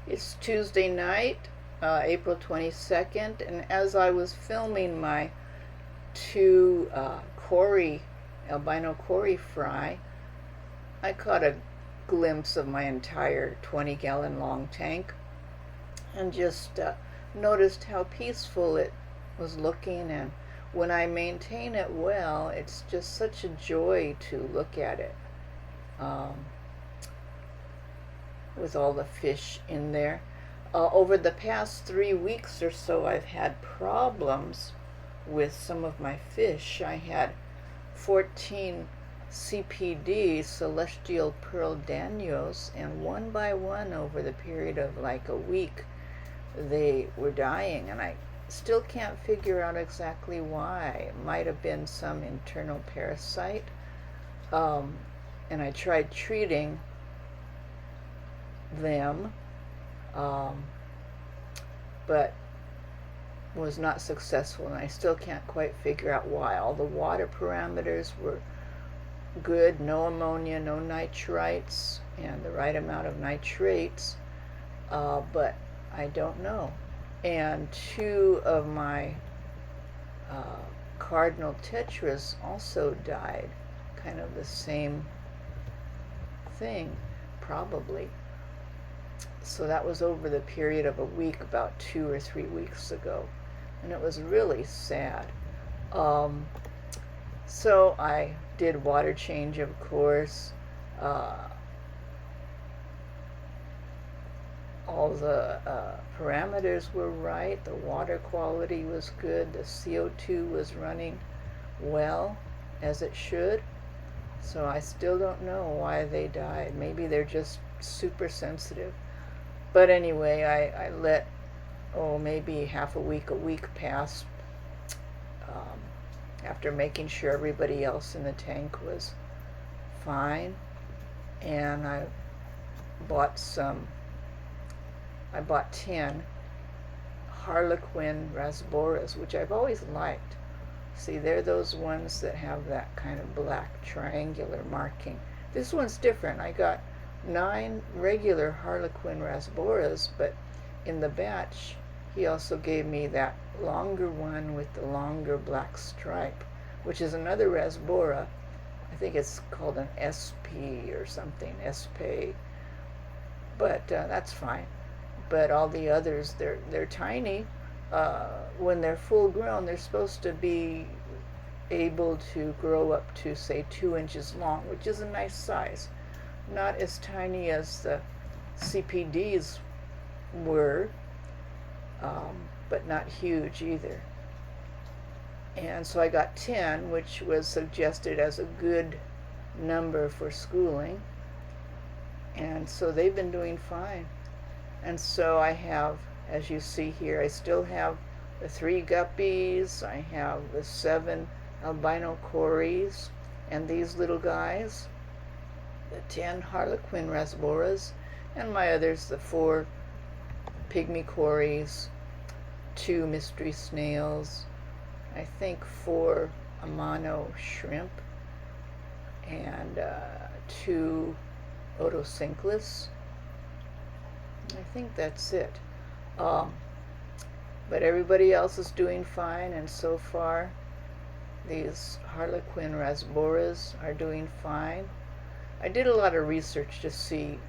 It's Tuesday night, April 22nd, and as I was filming my two albino Cory fry, I caught a glimpse of my entire 20-gallon long tank and just noticed how peaceful it was looking. And when I maintain it well, it's just such a joy to look at it. With all the fish in there. Over the past 3 weeks or so, I've had problems with some of my fish. I had 14 CPD, Celestial Pearl Danios, and one by one over the period of like a week, they were dying, and I still can't figure out exactly why. It might have been some internal parasite, and I tried treating them, but was not successful, and I still can't quite figure out why. All the water parameters were good, no ammonia, no nitrites, and the right amount of nitrates, but I don't know. And two of my cardinal tetras also died, kind of the same thing, probably. So that was over the period of a week, about 2 or 3 weeks ago, and it was really sad. So I did water change, of course. All the parameters were right. The water quality was good. The CO2 was running well, as it should. So I still don't know why they died. Maybe they're just super sensitive. But anyway, I let, maybe half a week pass after making sure everybody else in the tank was fine. And I bought 10 Harlequin rasboras, which I've always liked. See, they're those ones that have that kind of black triangular marking. This one's different. I got 9 regular Harlequin rasboras, but in the batch he also gave me that longer one with the longer black stripe, which is another rasbora. I think it's called an SP or something, SP, but that's fine. But all the others, they're tiny. When they're full grown, they're supposed to be able to grow up to, say, 2 inches long, which is a nice size. Not as tiny as the CPDs were, but not huge either. And so I got 10, which was suggested as a good number for schooling. And so they've been doing fine. And so I have, as you see here, I still have the 3 guppies, I have the 7 albino Corys, and these little guys, the 10 Harlequin rasboras, and my others, the 4 pygmy Corys, 2 mystery snails, I think 4 Amano shrimp, and 2 Otocinclus. I think that's it. But everybody else is doing fine, and so far these Harlequin rasboras are doing fine. I did a lot of research to see,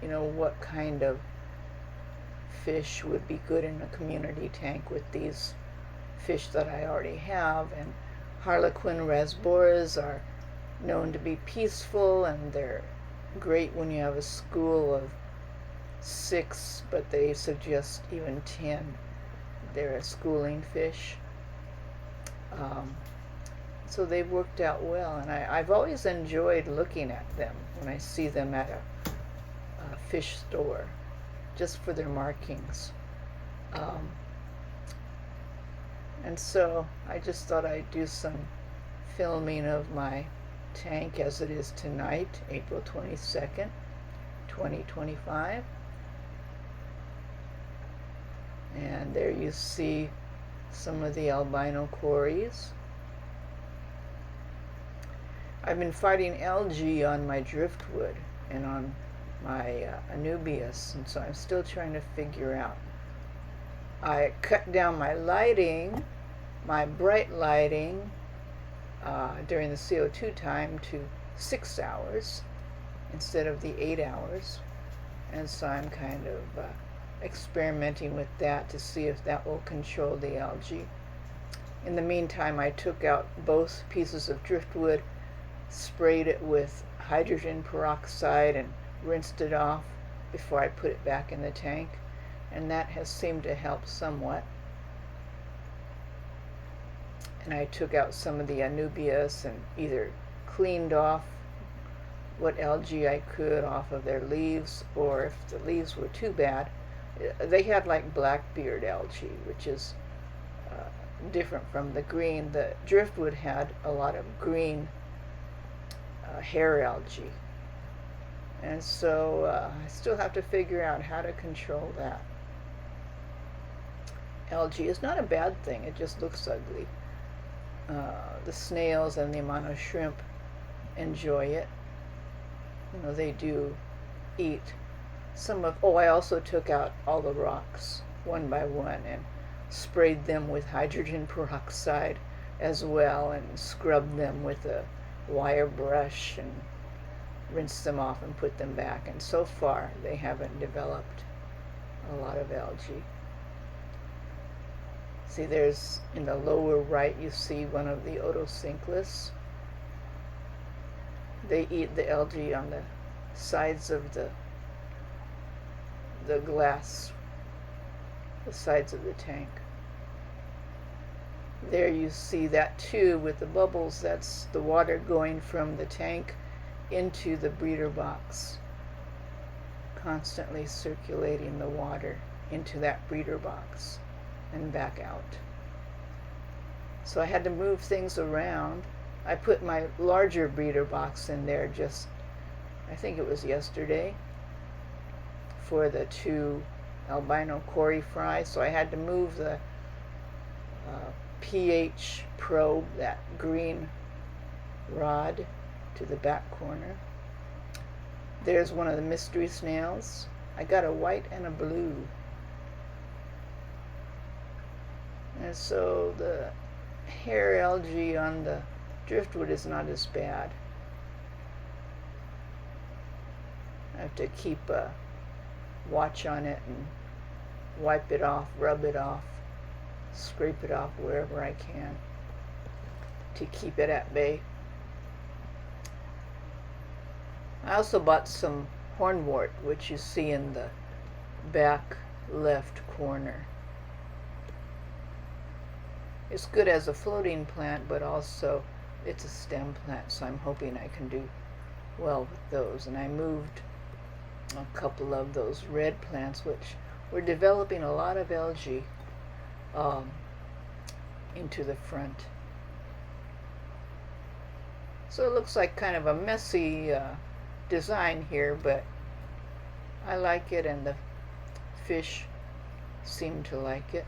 what kind of fish would be good in a community tank with these fish that I already have. And Harlequin rasboras are known to be peaceful, and they're great when you have a school of 6, but they suggest even 10. They're a schooling fish. So they've worked out well, and I've always enjoyed looking at them when I see them at a fish store, just for their markings. And so I just thought I'd do some filming of my tank as it is tonight, April 22nd, 2025. And there you see some of the albino Corys. I've been fighting algae on my driftwood and on my Anubias, and so I'm still trying to figure out. I cut down my lighting, my bright lighting, during the CO2 time to 6 hours instead of the 8 hours, and so I'm kind of experimenting with that to see if that will control the algae. In the meantime, I took out both pieces of driftwood, sprayed it with hydrogen peroxide, and rinsed it off before I put it back in the tank, and that has seemed to help somewhat. And I took out some of the Anubias and either cleaned off what algae I could off of their leaves, or if the leaves were too bad, they had like blackbeard algae, which is different from the green. The driftwood had a lot of green hair algae, and so I still have to figure out how to control that. Algae is not a bad thing, it just looks ugly. The snails and the amount of shrimp enjoy it. You know, they do eat some of, I also took out all the rocks one by one and sprayed them with hydrogen peroxide as well, and scrubbed them with a wire brush and rinsed them off and put them back, and so far they haven't developed a lot of algae. See, there's in the lower right, you see one of the Otocinclus. They eat the algae on the sides of the glass, the sides of the tank. There you see that too with the bubbles. That's the water going from the tank into the breeder box, constantly circulating the water into that breeder box and back out. So I had to move things around. I put my larger breeder box in there just, I think it was yesterday, for the 2 albino coryphyrae, so I had to move the pH probe, that green rod, to the back corner. There's one of the mystery snails. I got a white and a blue. And so the hair algae on the driftwood is not as bad. I have to keep a watch on it and wipe it off, rub it off, scrape it off wherever I can to keep it at bay. I also bought some hornwort, which you see in the back left corner. It's good as a floating plant, but also it's a stem plant, so I'm hoping I can do well with those. And I moved a couple of those red plants, which were developing a lot of algae, into the front. So it looks like kind of a messy design here, but I like it, and the fish seem to like it.